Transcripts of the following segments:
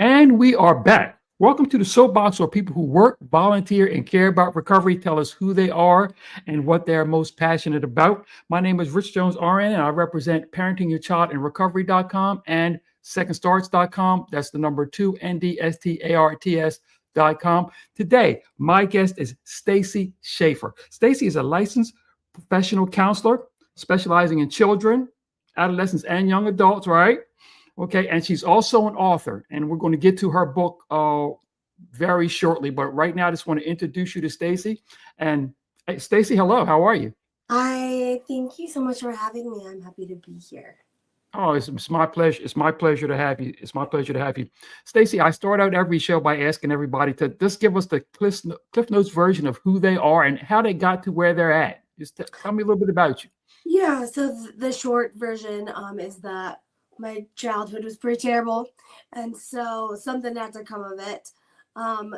And we are back. Welcome to the Soapbox, where people who work, volunteer, and care about recovery tell us who they are and what they are most passionate about. My name is Rich Jones RN, and I represent parentingyourchildinrecovery.com and secondstarts.com. That's the number 2ndstarts.com. Today, my guest is Stacy Schaffer. Stacy is a licensed professional counselor specializing in children, adolescents, and young adults, right? Okay, and she's also an author, and we're going to get to her book very shortly. But right now, I just want to introduce you to Stacy. And hey, Stacy, hello, how are you? I thank you so much for having me. I'm happy to be here. Oh, it's my pleasure. It's my pleasure to have you. It's my pleasure to have you, Stacy. I start out every show by asking everybody to just give us the Cliff Notes version of who they are and how they got to where they're at. Just tell me a little bit about you. Yeah, so the short version is that my childhood was pretty terrible, and so something had to come of it.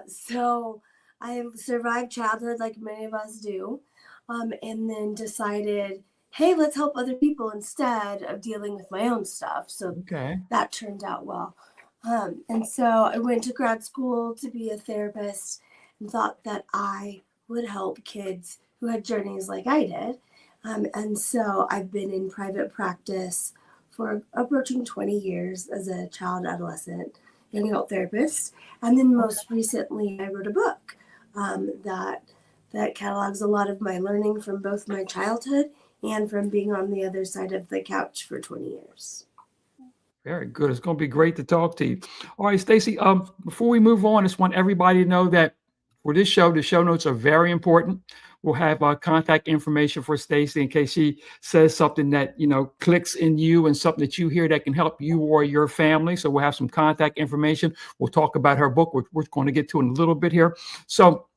So I have survived childhood like many of us do, and then decided, hey, let's help other people instead of dealing with my own stuff. So Okay. that turned out well. And so I went to grad school to be a therapist and thought that I would help kids who had journeys like I did. And so I've been in private practice for approaching 20 years as a child, adolescent, young adult therapist. And then most recently, I wrote a book that catalogs a lot of my learning from both my childhood and from being on the other side of the couch for 20 years. Very good. It's going to be great to talk to you. All right, Stacy. Before we move on, I just want everybody to know that for this show, the show notes are very important. We'll have contact information for Stacy in case she says something that clicks in you and something that you hear that can help you or your family. So we'll have some contact information. We'll talk about her book, which we're going to get to in a little bit here. So,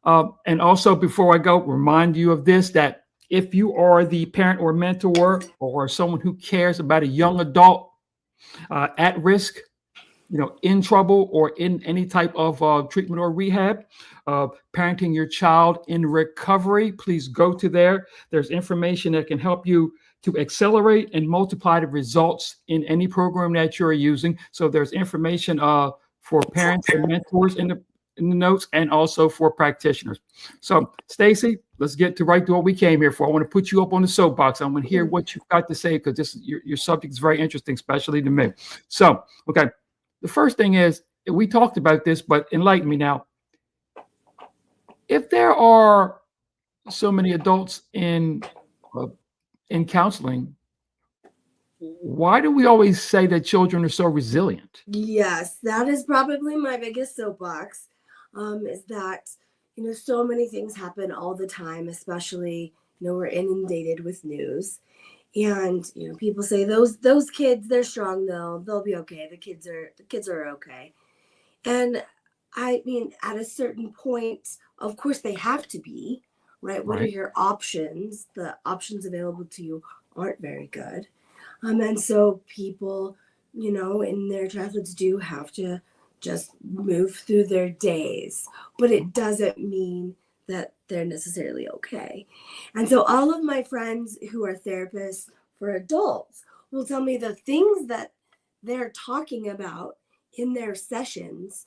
and also before I go, remind you of this, that if you are the parent or mentor or someone who cares about a young adult at risk, in trouble or in any type of treatment or rehab, parenting your child in recovery, please go to there. There's information that can help you to accelerate and multiply the results in any program that you're using. So there's information for parents and mentors in the notes, and also for practitioners. So, Stacy, let's get to what we came here for. I want to put you up on the soapbox. I want to hear what you've got to say, because your subject is very interesting, especially to me. So, okay. The first thing is, we talked about this, but enlighten me now. If there are so many adults in counseling, why do we always say that children are so resilient? Yes, that is probably my biggest soapbox, is that, so many things happen all the time, especially, we're inundated with news. And people say those kids, they're strong though, they'll be okay. The kids are okay. And I mean, at a certain point, of course they have to be, right? What are Right. your options? The options available to you aren't very good. And so people, in their childhoods do have to just move through their days, but it doesn't mean that they're necessarily okay. And so all of my friends who are therapists for adults will tell me the things that they're talking about in their sessions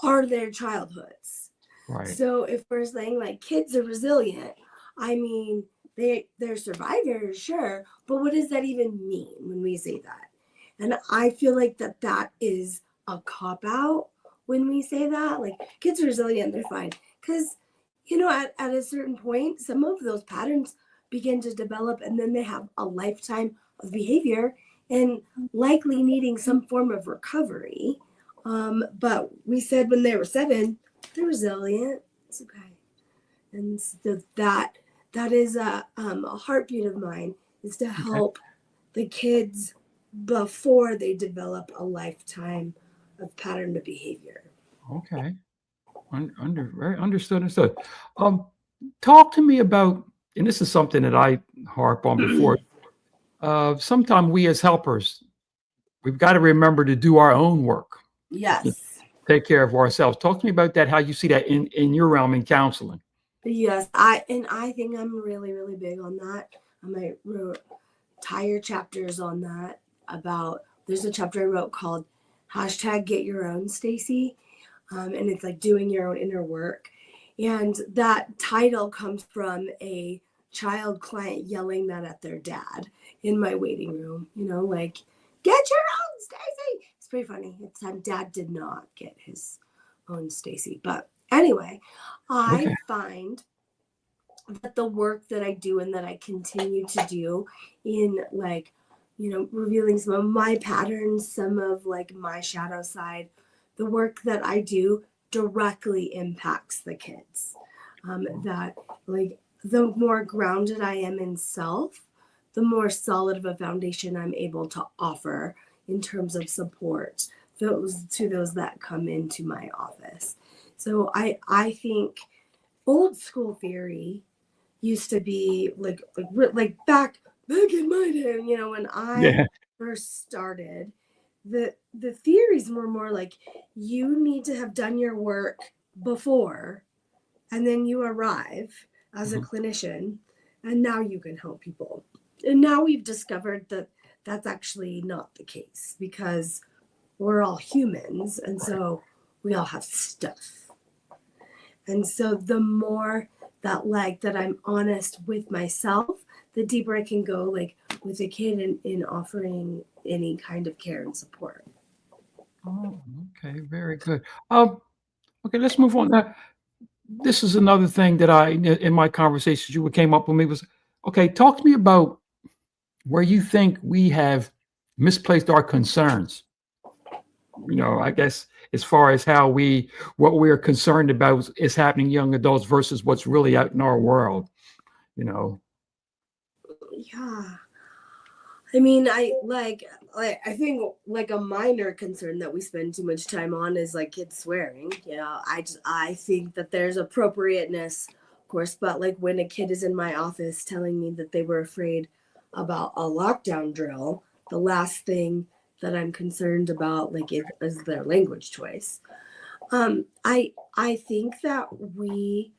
are their childhoods. Right. So if we're saying like kids are resilient, I mean, they're survivors, sure, but what does that even mean when we say that? And I feel like that is a cop out when we say that. Like, kids are resilient, they're fine. Because, at a certain point, some of those patterns begin to develop, and then they have a lifetime of behavior and likely needing some form of recovery. But we said when they were 7, they're resilient. It's okay. And so that is a heartbeat of mine, is to help the kids before they develop a lifetime of pattern of behavior. Okay. Very understood. Talk to me about, and this is something that I harp on before. Sometimes we as helpers, we've got to remember to do our own work, Yes. take care of ourselves. Talk to me about that, how you see that in your realm in counseling. Yes, I think I'm really, really big on that. I wrote entire chapters on that. There's a chapter I wrote called hashtag get your own Stacy. And it's like doing your own inner work. And that title comes from a child client yelling that at their dad in my waiting room, like, get your own Stacy. It's pretty funny. It's time dad did not get his own Stacy. But anyway, I Okay. find that the work that I do and that I continue to do in like, revealing some of my patterns, some of like my shadow side, the work that I do directly impacts the kids. That like the more grounded I am in self, the more solid of a foundation I'm able to offer in terms of support those that come into my office. So I think old school theory used to be like back in my day, when I Yeah. first started, the theories were more like you need to have done your work before, and then you arrive as a Mhm. clinician, and now you can help people. And now we've discovered that that's actually not the case because we're all humans, and so we all have stuff. And so the more that I'm honest with myself, the deeper I can go like with a kid in offering any kind of care and support. Oh, okay, very good. Okay, let's move on. Now, this is another thing that in my conversations, you came up with me was, okay, talk to me about where you think we have misplaced our concerns. I guess as far as what we're concerned about is happening to young adults versus what's really out in our world. You know. Yeah. I mean, I think like a minor concern that we spend too much time on is like kids swearing. I think that there's appropriateness, of course, but like when a kid is in my office telling me that they were afraid about a lockdown drill, the last thing that I'm concerned about is their language choice. I think that we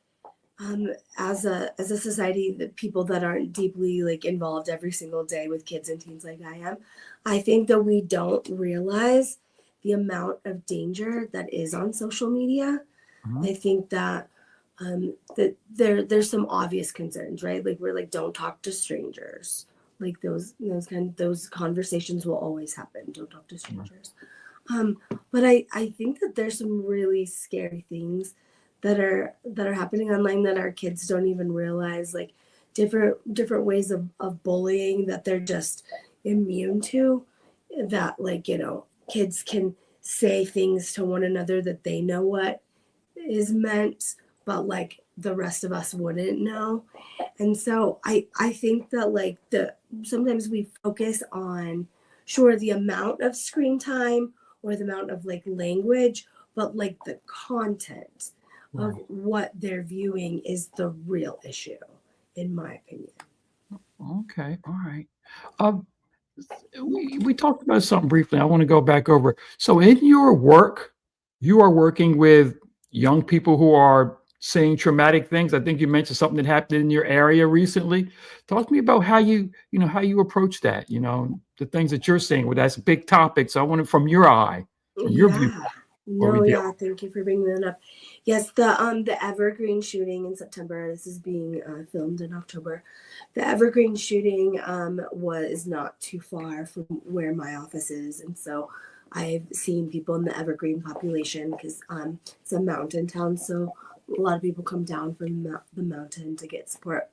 as a society, the people that aren't deeply like involved every single day with kids and teens like I am, I think that we don't realize the amount of danger that is on social media. Mhm. I think that there's some obvious concerns, right? Like we're like, don't talk to strangers. Like those conversations will always happen. Don't talk to strangers. Um, but I think that there's some really scary things that are happening online that our kids don't even realize, like different ways of bullying that they're just immune to, that like, kids can say things to one another that they know what is meant, but like the rest of us wouldn't know. And so I think that like the sometimes we focus on sure the amount of screen time or the amount of like language, but like the content of Right. what they're viewing is the real issue, in my opinion. Okay. All right. Um, we talked about something briefly. I want to go back over. So, in your work, you are working with young people who are seeing traumatic things. I think you mentioned something that happened in your area recently. Talk to me about how you approach that. The things that you're seeing. Well, that's a big topic. So, I want it from your eye, from your view, Yeah. what we No, deal. yeah, thank you for bringing that up. Yes, the Evergreen shooting in September. This is being filmed in October. The Evergreen shooting was not too far from where my office is, and so I've seen people in the Evergreen population because it's a mountain town, so a lot of people come down from the mountain to get support.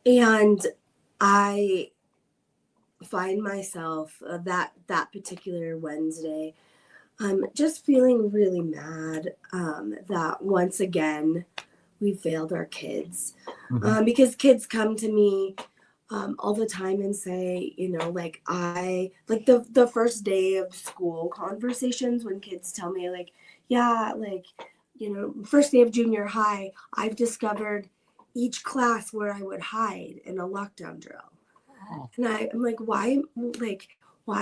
And I find myself that particular Wednesday, just feeling really mad that once again we failed our kids, Mhm. because kids come to me all the time and say, like the first day of school conversations when kids tell me like, yeah, like, first day of junior high, I've discovered each class where I would hide in a lockdown drill. Oh, And I'm like, why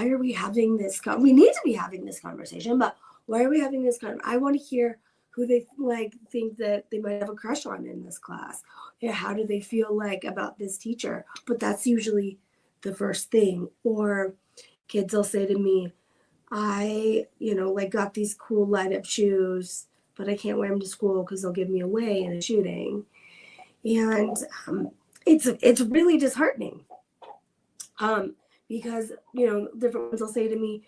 are we having this? We need to be having this conversation, but why are we having this I want to hear who they like think that they might have a crush on in this class. Yeah, how do they feel like about this teacher? But that's usually the first thing. Or kids will say to me, I, like got these cool light up shoes, but I can't wear them to school because they'll give me away in a shooting. And it's really disheartening. Because different ones will say to me,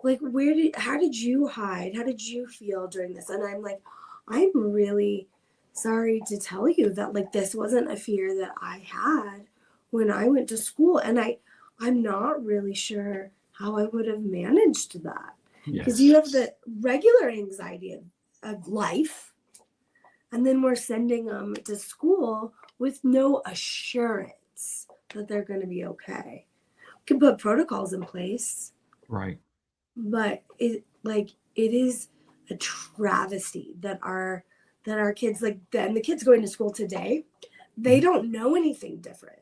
like, how did you hide? How did you feel during this? And I'm like, I'm really sorry to tell you that like this wasn't a fear that I had when I went to school, and I'm not really sure how I would have managed that, because Yes. you have the regular anxiety of life, and then we're sending them to school with no assurance that they're going to be okay. Can put protocols in place, Right. but it is a travesty that our kids, like then the kids going to school today, they Mhm. don't know anything different.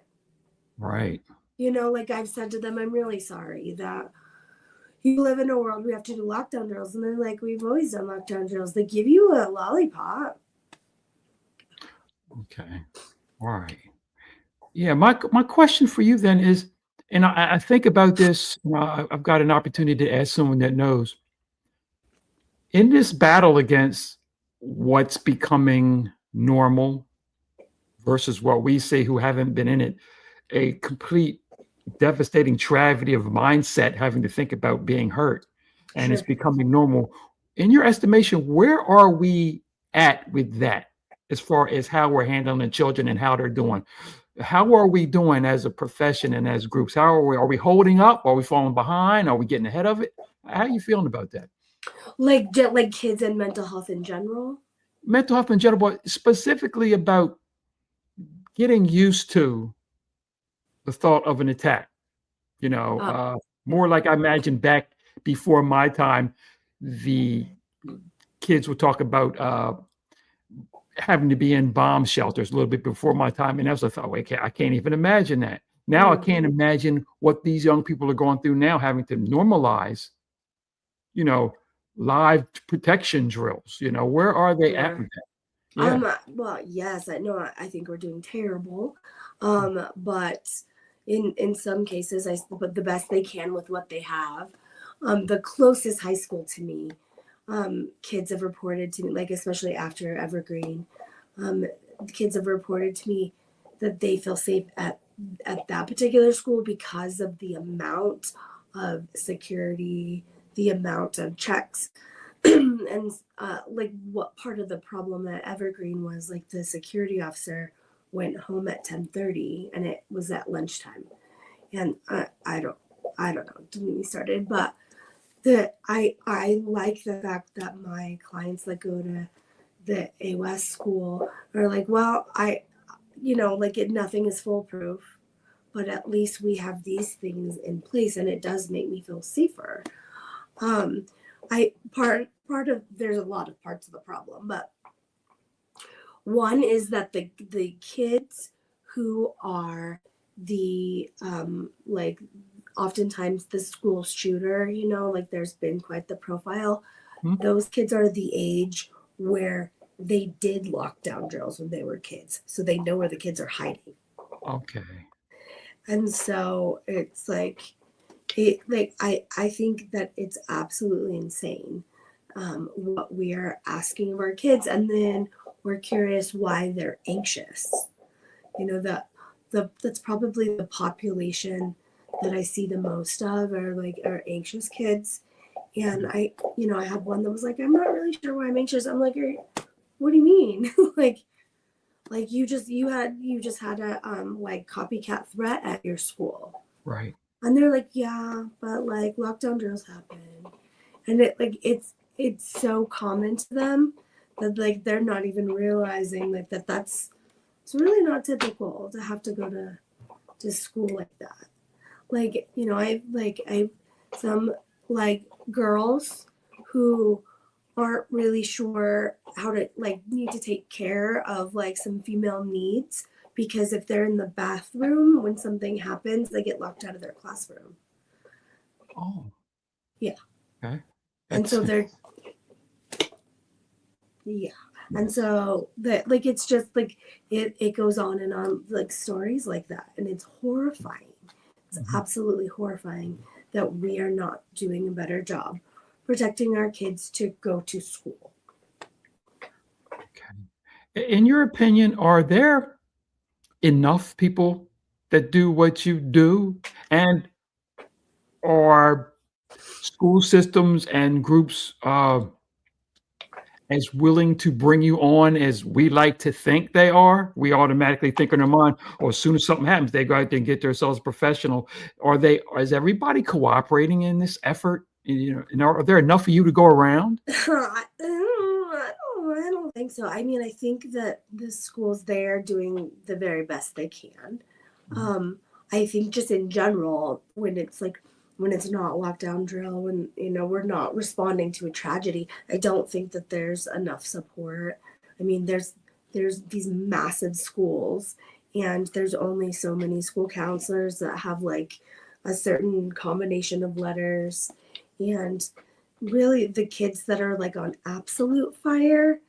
Right. Like I've said to them, I'm really sorry that you live in a world we have to do lockdown drills, and they're like, we've always done lockdown drills. They give you a lollipop. Okay. All right. Yeah. My question for you then is, and I think about this. I've got an opportunity to ask someone that knows in this battle against what's becoming normal versus what we see who haven't been in it, a complete devastating tragedy of mindset having to think about being hurt and it's Sure. becoming normal. In your estimation, where are we at with that as far as how we're handling the children and how they're doing? How are we doing as a profession and as groups? How are we? Are we holding up? Are we falling behind? Are we getting ahead of it? How are you feeling about that? Like kids and mental health in general. Mental health in general, but specifically about getting used to the thought of an attack. You know, uh, more like I imagine back before my time, the kids would talk about having to be in bomb shelters a little bit before my time, and I was like, "Oh, I can't even imagine that." Now I can't mhm. imagine what these young people are going through now, having to normalize, you know, live protection drills. Where are they at Yeah. with that? Yeah. Well, yes, I know. I think we're doing terrible. But in some cases, but the best they can with what they have. The closest high school to me, kids have reported to me, like especially after Evergreen, um, kids have reported to me that they feel safe at that particular school because of the amount of security, the amount of checks. And like what part of the problem at Evergreen was like the security officer went home at 10:30 and it was at lunchtime. And I don't know, don't get me started, but I like the fact that my clients that go to the AWS school are like, well, like nothing is foolproof, but at least we have these things in place, and it does make me feel safer. Um, I part of there's a lot of parts of the problem, but one is that the kids who are the like oftentimes the school shooter, like there's been quite the profile. Hmm? Those kids are the age where they did lockdown drills when they were kids, so they know where the kids are hiding. Okay. And so it's like I think that it's absolutely insane, what we are asking of our kids, and then we're curious why they're anxious. That's probably the population that I see the most of are anxious kids. And I had one that was like, I'm not really sure why I'm anxious. I'm like, what do you mean? like you just had a like copycat threat at your school. Right. And they're like, yeah, but like lockdown drills happen. And it's so common to them that like they're not even realizing like that's it's really not typical to have to go to school like that. Like, I some like girls who aren't really sure how to like need to take care of like some female needs, because if they're in the bathroom when something happens, they get locked out of their classroom. Oh, Yeah. okay. And That's so they're yeah. And yes. so that like it's just like it goes on and on, like stories like that, and it's horrifying. It's Mhm. absolutely horrifying that we are not doing a better job protecting our kids to go to school. Okay. In your opinion, are there enough people that do what you do? And are school systems and groups as willing to bring you on as we like to think they are? We automatically think in our mind, or as soon as something happens, they go out there and get themselves a professional. Is everybody cooperating in this effort? You know, and are there enough of you to go around? I don't think so. I mean, I think that the schools there doing the very best they can. I think just in general, when it's not lockdown drill, when we're not responding to a tragedy, I don't think that there's enough support. I mean, there's these massive schools, and there's only so many school counselors that have like a certain combination of letters, and really the kids that are like on absolute fire,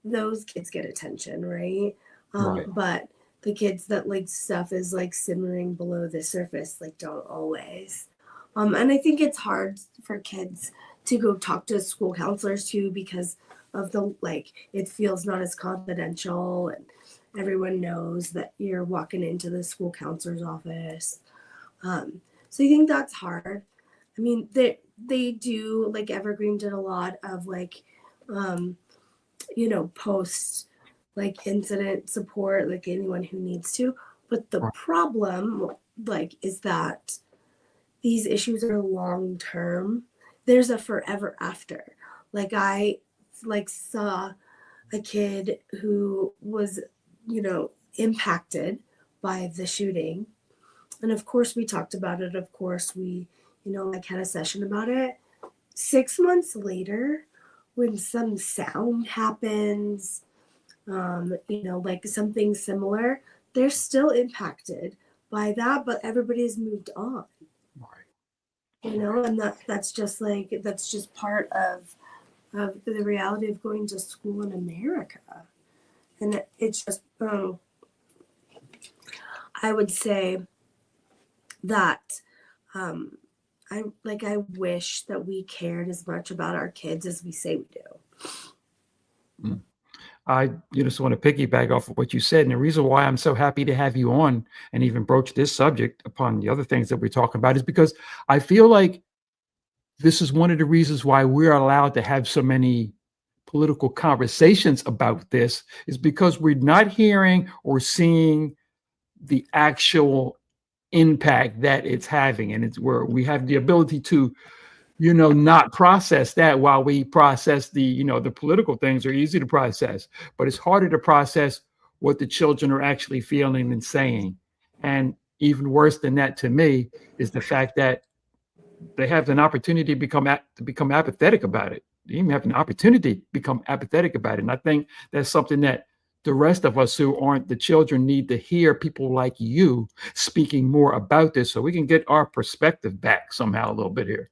those kids get attention, right? Right. But the kids that like stuff is like simmering below the surface, like don't always. And I think it's hard for kids to go talk to school counselors too, because of the like it feels not as confidential, and everyone knows that you're walking into the school counselor's office. So I think that's hard. I mean, they do, like Evergreen did a lot of like post like incident support, like anyone who needs to. But the problem like is that these issues are long term. There's a forever after. Like I saw a kid who was, impacted by the shooting. And of course we talked about it. Of course we, had a session about it. 6 months later, when some sound happens, like something similar, they're still impacted by that, but everybody's moved on. And that's just part of the reality of going to school in America. And it's just, I would say that I wish that we cared as much about our kids as we say we do. I just want to piggyback off of what you said. And the reason why I'm so happy to have you on and even broach this subject upon the other things that we're talking about is because I feel like this is one of the reasons why we're allowed to have so many political conversations about this, is because we're not hearing or seeing the actual impact that it's having. And it's where we have the ability to, not process that, while we process the political things are easy to process, but it's harder to process what the children are actually feeling and saying. And even worse than that to me is the fact that they have an opportunity to become apathetic about it. They even have an opportunity to become apathetic about it. And I think that's something that the rest of us who aren't the children need to hear people like you speaking more about this, so we can get our perspective back somehow a little bit here.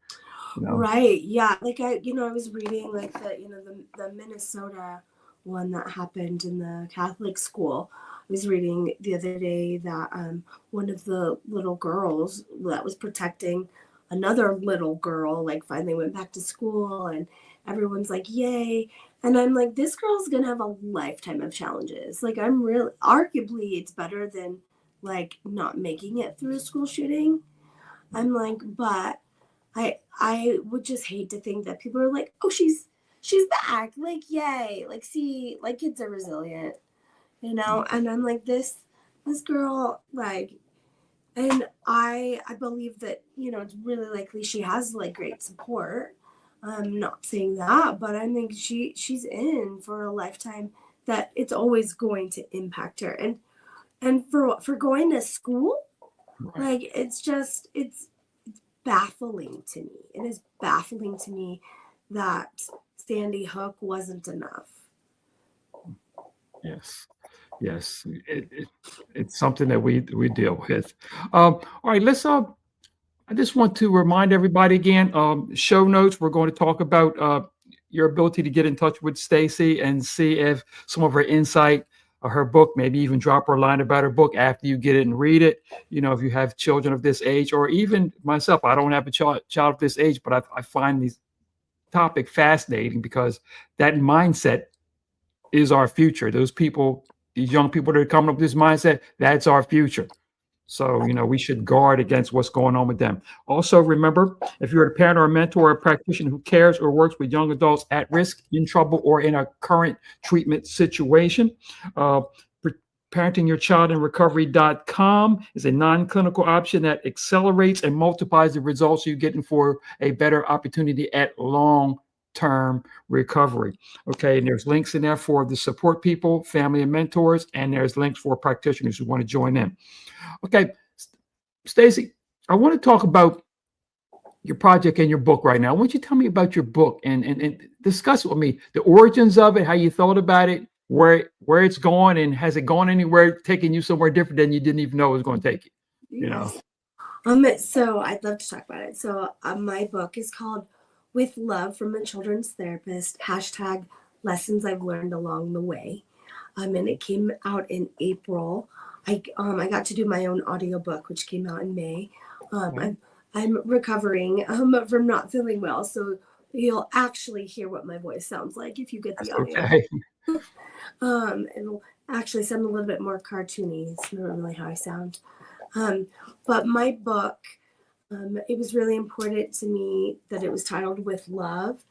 Right. Yeah. Like I was reading like the Minnesota one that happened in the Catholic school. I was reading the other day that one of the little girls that was protecting another little girl like finally went back to school, and everyone's like, yay. And I'm like, this girl's gonna have a lifetime of challenges. Like I'm really, arguably it's better than like not making it through a school shooting. I'm like, but I would just hate to think that people are like, oh, she's back, like yay, like see, like kids are resilient, and I'm like, this girl, like, and I believe that it's really likely she has like great support. I'm not saying that, but I think she's in for a lifetime that it's always going to impact her, and for going to school, like it's baffling to me. It is baffling to me that Sandy Hook wasn't enough. Yes, it's something that we deal with. All right, let's. I just want to remind everybody again. Show notes. We're going to talk about your ability to get in touch with Stacy and see if some of her insight her book, maybe even drop her a line about her book after you get it and read it. If you have children of this age, or even myself, I don't have a child of this age, but I find these topic fascinating because that mindset is our future. Those people, these young people that are coming up with this mindset, that's our future. So, we should guard against what's going on with them. Also, remember, if you're a parent or a mentor or a practitioner who cares or works with young adults at risk, in trouble, or in a current treatment situation, uh, parentingyourchildinrecovery.com is a non-clinical option that accelerates and multiplies the results you're getting for a better opportunity at long-term recovery. Okay, and there's links in there for the support people, family and mentors, and there's links for practitioners who want to join in. Okay, Stacy, I want to talk about your project and your book right now. I want you to tell me about your book and discuss with me the origins of it, how you thought about it, where it's going, and has it gone anywhere, taking you somewhere different than you didn't even know it was going to take you? Yes. So I'd love to talk about it. So my book is called With Love from a Children's Therapist, hashtag Lessons I've Learned Along the Way. And it came out in April. I got to do my own audiobook, which came out in May. I'm recovering from not feeling well, so you'll actually hear what my voice sounds like if you get the audio. Okay. It'll actually sound a little bit more cartoony. It's not really how I sound. But my book, it was really important to me that it was titled With Love,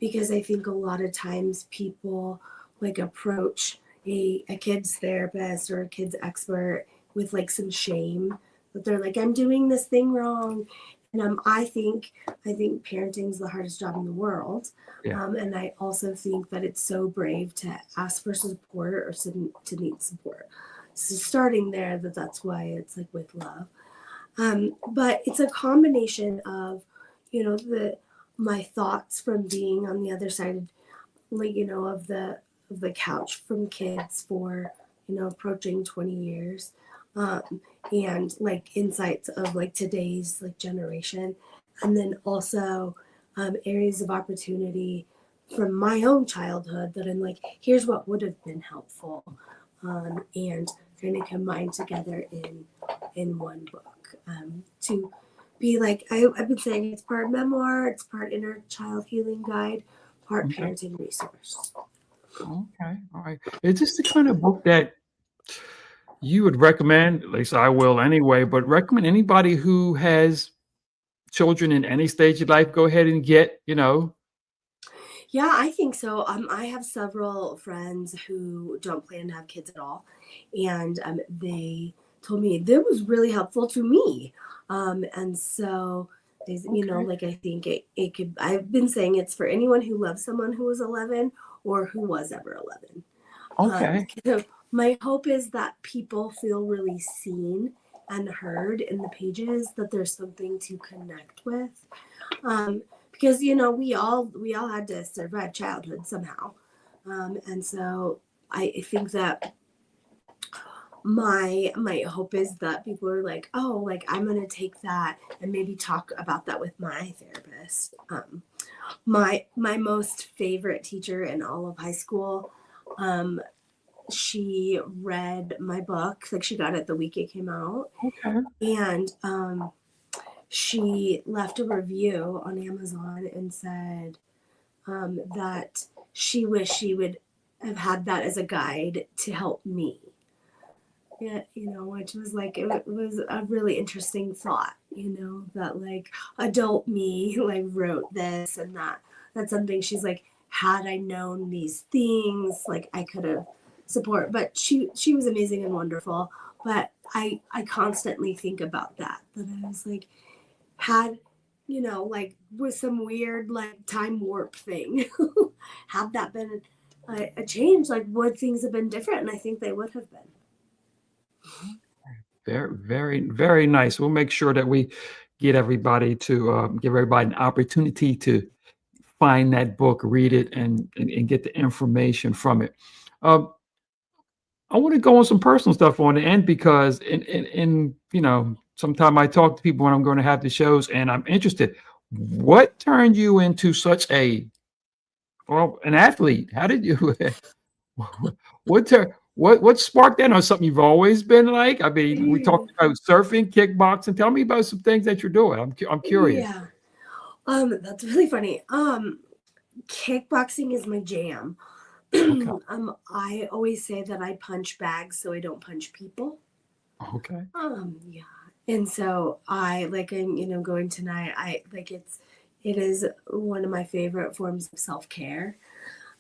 because I think a lot of times people approach a kid's therapist or a kid's expert with some shame that they're like, I'm doing this thing wrong. And I think parenting is the hardest job in the world. Yeah. And I also think that it's so brave to ask for support or to need support. So starting there, that's why it's With Love. But it's a combination of, my thoughts from being on the other side, of the couch from kids for, approaching 20 years. And insights of today's generation, and then also areas of opportunity from my own childhood that I'm here's what would have been helpful, and kind of combined together in one book, to be I've been saying it's part memoir, it's part inner child healing guide, part parenting resource. Okay, all right. Is this the kind of book that you would recommend? At least I will anyway, but recommend anybody who has children in any stage of life, go ahead and get, Yeah, I think so. I have several friends who don't plan to have kids at all, and they told me that was really helpful to me. And so, I think it could. I've been saying it's for anyone who loves someone who was 11 or who was ever 11. Okay. So my hope is that people feel really seen and heard in the pages, that there's something to connect with. Because we all had to survive childhood somehow, and so I think that my hope is that people are I'm gonna take that and maybe talk about that with my therapist. My most favorite teacher in all of high school, she read my book, she got it the week it came out. Okay. And she left a review on Amazon and said that she wished she would have had that as a guide to help me. Yeah, which was it was a really interesting thought, that adult me wrote this and that. That's something she's had I known these things, I could have support. But she was amazing and wonderful. But I constantly think about that I was had, with some weird time warp thing, had that been a change, would things have been different? And I think they would have been. Very, very, very nice. We'll make sure that we get everybody to give everybody an opportunity to find that book, read it, and get the information from it. I want to go on some personal stuff on the end because in sometime I talk to people when I'm going to have the shows and I'm interested. What turned you into such an athlete? How did you what what sparked that? Or something you've always been like? I mean, we talked about surfing, kickboxing. Tell me about some things that you're doing. I'm curious. Yeah. That's really funny. Kickboxing is my jam. Okay. I always say that I punch bags so I don't punch people. Okay. Yeah. And so I'm going tonight. It is one of my favorite forms of self-care.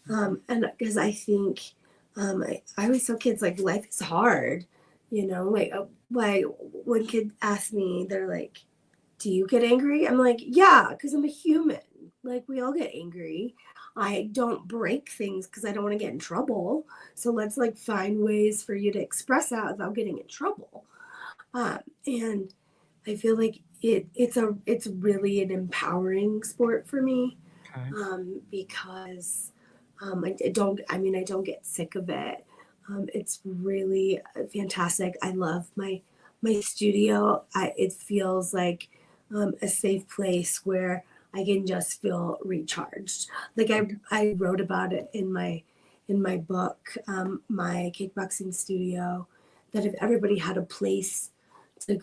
And because I think, I always tell kids like life is hard, like when kids ask me, they're like, do you get angry? I'm like, yeah, because I'm a human. Like we all get angry. I don't break things because I don't want to get in trouble. So let's like find ways for you to express that without getting in trouble. And I feel like it's really an empowering sport for me, Okay. because I don't get sick of it. It's really fantastic. I love my studio. It feels like a safe place where I can just feel recharged. Like I wrote about it in my book, my kickboxing studio, that if everybody had a place to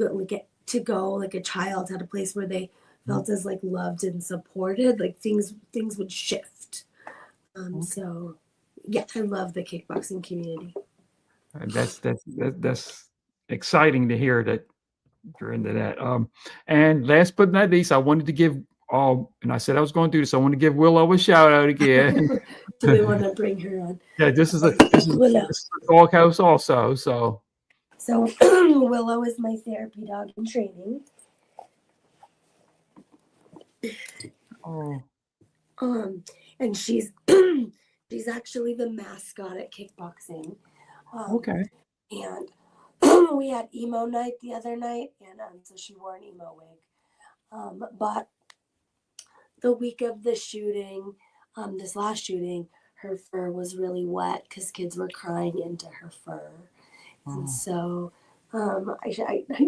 go, like a child had a place where they felt as like loved and supported, like things would shift. Okay. So yeah, I love the kickboxing community. That's exciting to hear that you're into that. And last but not least, I wanted to give and I said I was going to do this. I want to give Willow a shout out again. Do we want to bring her on? Yeah, Willow. this is a doghouse also. So So Willow is my therapy dog in training. oh, And she's she's actually the mascot at kickboxing. okay. And we had emo night the other night, and so she wore an emo wig. But the week of the shooting, this last shooting, her fur was really wet because kids were crying into her fur. And so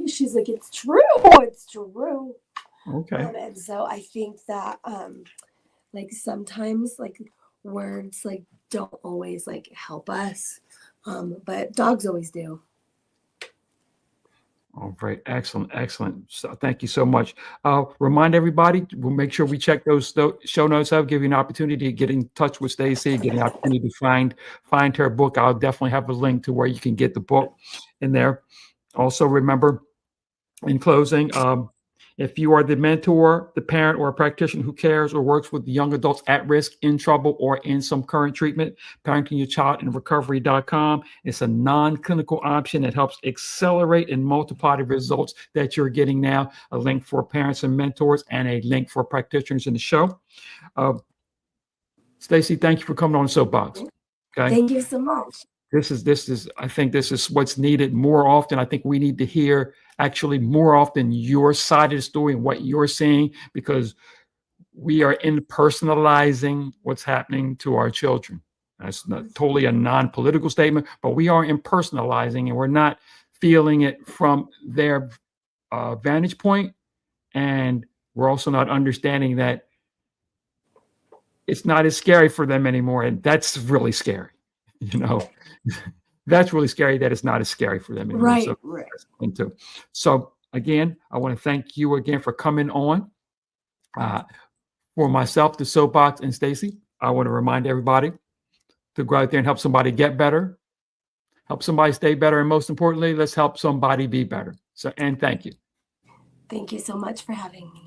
she's like, it's true, it's true. Okay. And so I think that like sometimes like words like don't always like help us, but dogs always do. All right. Excellent. Excellent. So thank you so much. Remind everybody, we'll make sure we check those show notes out, give you an opportunity to get in touch with Stacy, get an opportunity to find her book. I'll definitely have a link to where you can get the book in there. Also, remember, in closing, if you are the mentor, the parent, or a practitioner who cares or works with young adults at risk, in trouble, or in some current treatment, parentingyourchildinrecovery.com. It's a non-clinical option that helps accelerate and multiply the results that you're getting now. A link for parents and mentors and a link for practitioners in the show. Stacy, thank you for coming on Soapbox. Okay. Thank you so much. I think this is what's needed more often. I think we need to hear actually more often your side of the story and what you're seeing, because we are impersonalizing what's happening to our children. That's not totally a non-political statement, but we are impersonalizing and we're not feeling it from their vantage point. And we're also not understanding that it's not as scary for them anymore. And that's really scary. That's really scary that it's not as scary for them anymore. Right, So right. that's the thing too. So again, I want to thank you again for coming on. For myself, the Soapbox, and Stacy, I want to remind everybody to go out there and help somebody get better, help somebody stay better, and most importantly, let's help somebody be better. So, and thank you. Thank you so much for having me.